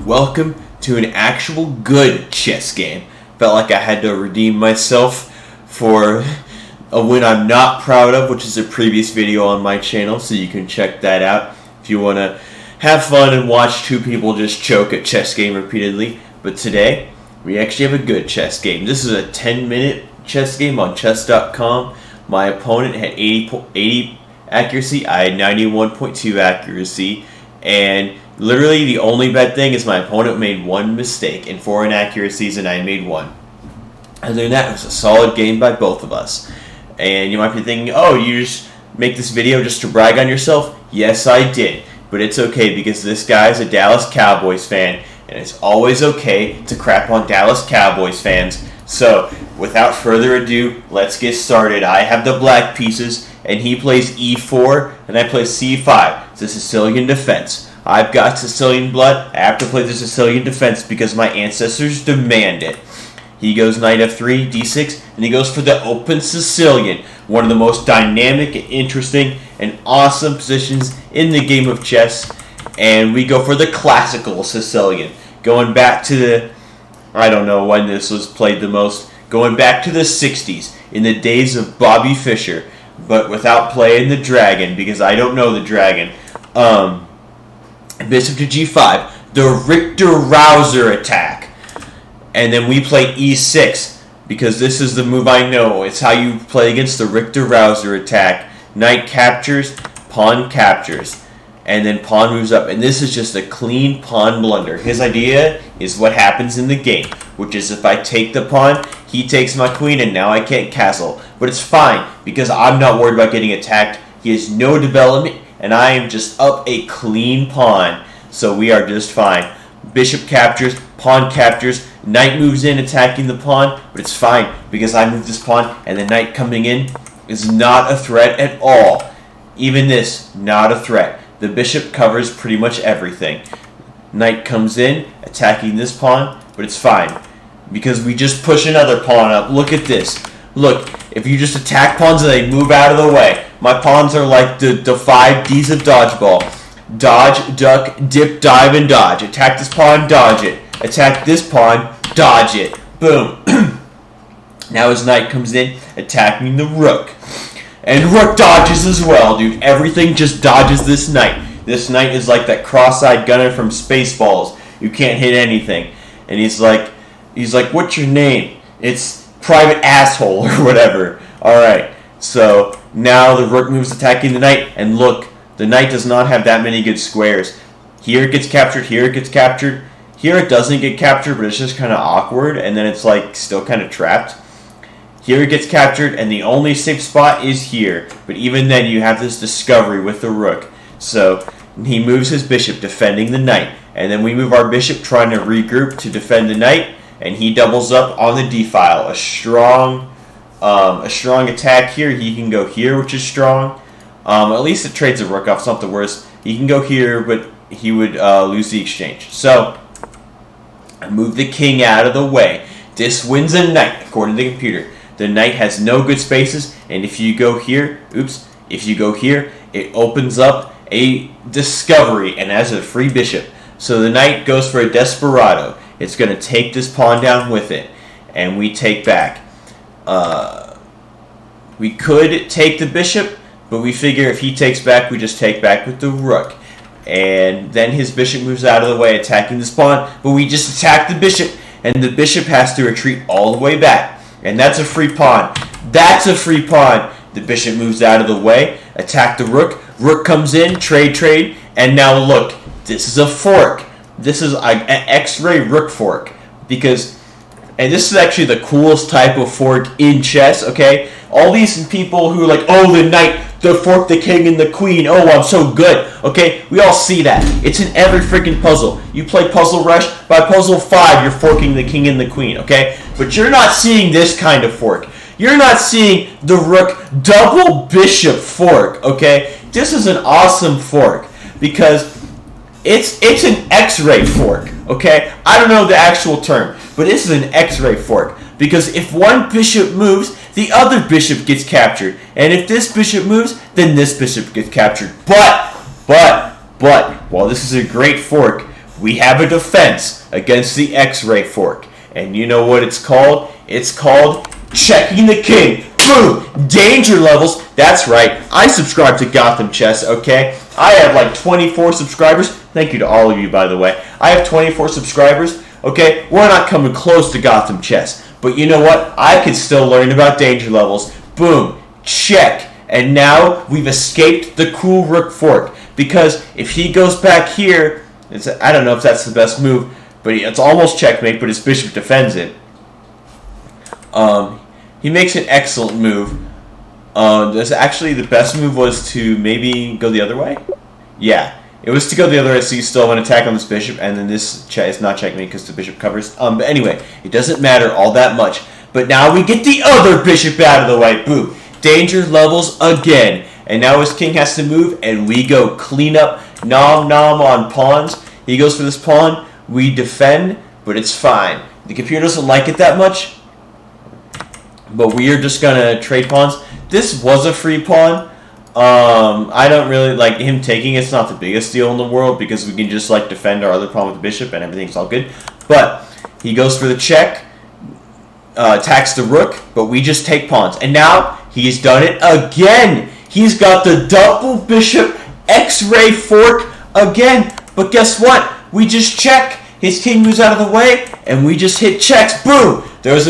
welcome to an actual good chess game. Felt like I had to redeem myself for a win I'm not proud of, which is a previous video on my channel, so you can check that out if you want to have fun and watch two people just choke at chess game repeatedly. But today, we actually have a good chess game. This is a 10-minute chess game on chess.com. My opponent had 80 accuracy, I had 91.2 accuracy, and literally the only bad thing is my opponent made one mistake in 4 inaccuracies and I made one. Other than that, it was a solid game by both of us. And you might be thinking, oh, you just make this video just to brag on yourself? Yes, I did. But it's okay because this guy's a Dallas Cowboys fan, and it's always okay to crap on Dallas Cowboys fans. So, without further ado, let's get started. I have the black pieces, and he plays e4, and I play c5. It's a Sicilian defense. I've got Sicilian blood. I have to play the Sicilian defense because my ancestors demand it. He goes knight f3, d6, and he goes for the open Sicilian, one of the most dynamic, interesting, and awesome positions in the game of chess. And we go for the classical Sicilian, going back to the, I don't know when this was played the most, going back to the 60s, in the days of Bobby Fischer, but without playing the dragon, because I don't know the dragon. Bishop to g5, the Richter-Rauser attack. And then we play e6, because this is the move I know. It's how you play against the Richter-Rauser attack. Knight captures, pawn captures, and then pawn moves up. And this is just a clean pawn blunder. His idea is what happens in the game, which is if I take the pawn, he takes my queen, and now I can't castle. But it's fine, because I'm not worried about getting attacked. He has no development, and I am just up a clean pawn. So we are just fine. Bishop captures, pawn captures, knight moves in attacking the pawn, but it's fine because I move this pawn and the knight coming in is not a threat at all. Even this, not a threat. The bishop covers pretty much everything. Knight comes in attacking this pawn, but it's fine because we just push another pawn up. Look at this. Look, if you just attack pawns and they move out of the way, my pawns are like the 5 Ds of dodgeball. Dodge, duck, dip, dive, and dodge. Attack this pawn, dodge it. Attack this pawn, dodge it. Boom. Now his knight comes in, attacking the rook. And rook dodges as well, dude. Everything just dodges this knight. This knight is like that cross-eyed gunner from Spaceballs. You can't hit anything. And he's like, what's your name? It's Private Asshole or whatever. Alright, so now the rook moves attacking the knight, and look, the knight does not have that many good squares. Here it gets captured, here it gets captured. Here it doesn't get captured, but it's just kind of awkward, and then it's like still kind of trapped. Here it gets captured, and the only safe spot is here. But even then, you have this discovery with the rook. So he moves his bishop, defending the knight. And then we move our bishop, trying to regroup to defend the knight, and he doubles up on the d-file. A strong attack here. He can go here, which is strong. At least it trades the rook off. It's not the worst. He can go here, but he would lose the exchange. So I move the king out of the way. This wins a knight, according to the computer. The knight has no good spaces, and if you go here, it opens up a discovery and has a free bishop. So the knight goes for a desperado. It's going to take this pawn down with it, and we take back. We could take the bishop, but we figure if he takes back, we just take back with the rook. And then his bishop moves out of the way, attacking this pawn. But we just attack the bishop, and the bishop has to retreat all the way back. And that's a free pawn. That's a free pawn. The bishop moves out of the way, attack the rook. Rook comes in, trade, and now look, this is a fork. This is an X-ray rook fork. And this is actually the coolest type of fork in chess, okay? All these people who are like, oh, the knight, the fork, the king, and the queen. Oh, I'm so good. Okay, we all see that. It's in every freaking puzzle. You play Puzzle Rush. By puzzle 5, you're forking the king and the queen. Okay, but you're not seeing this kind of fork. You're not seeing the rook double bishop fork. Okay, this is an awesome fork because it's an X-ray fork. Okay, I don't know the actual term, but this is an X-ray fork because if one bishop moves, the other bishop gets captured. And if this bishop moves, then this bishop gets captured. But, while this is a great fork, we have a defense against the X-ray fork. And you know what it's called? It's called checking the king. Boom! Danger levels. That's right. I subscribe to Gotham Chess, okay? I have like 24 subscribers. Thank you to all of you, by the way. I have 24 subscribers, okay? We're not coming close to Gotham Chess. But you know what? I can still learn about danger levels. Boom. Check. And now we've escaped the cool rook fork. Because if he goes back here, I don't know if that's the best move, but it's almost checkmate, but his bishop defends it. He makes an excellent move. Actually, the best move was to maybe go the other way. Yeah, it was to go the other way, so you still have an attack on this bishop, and then this is not checkmate because the bishop covers. But anyway, it doesn't matter all that much. But now we get the other bishop out of the way. Boom. Danger levels again. And now his king has to move, and we go clean up nom nom on pawns. He goes for this pawn. We defend, but it's fine. The computer doesn't like it that much, but we are just going to trade pawns. This was a free pawn. I don't really like him taking it. It's not the biggest deal in the world because we can just like defend our other pawn with the bishop and everything's all good. But he goes for the check, attacks the rook, but we just take pawns. And now he's done it again. He's got the double bishop X-ray fork again. But guess what? We just check. His king moves out of the way, and we just hit checks. Boom! There's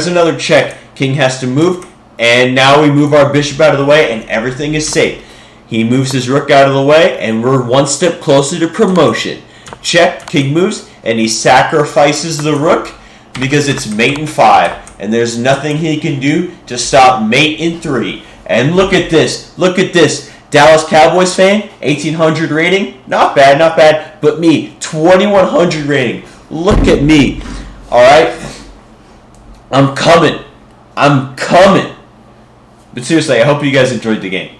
another check. King has to move, and now we move our bishop out of the way, and everything is safe. He moves his rook out of the way, and we're one step closer to promotion. Check, king moves, and he sacrifices the rook because it's mate in 5, and there's nothing he can do to stop mate in 3. And look at this. Look at this. Dallas Cowboys fan, 1,800 rating. Not bad, not bad. But me, 2,100 rating. Look at me. All right? I'm coming. I'm coming. But seriously, I hope you guys enjoyed the game.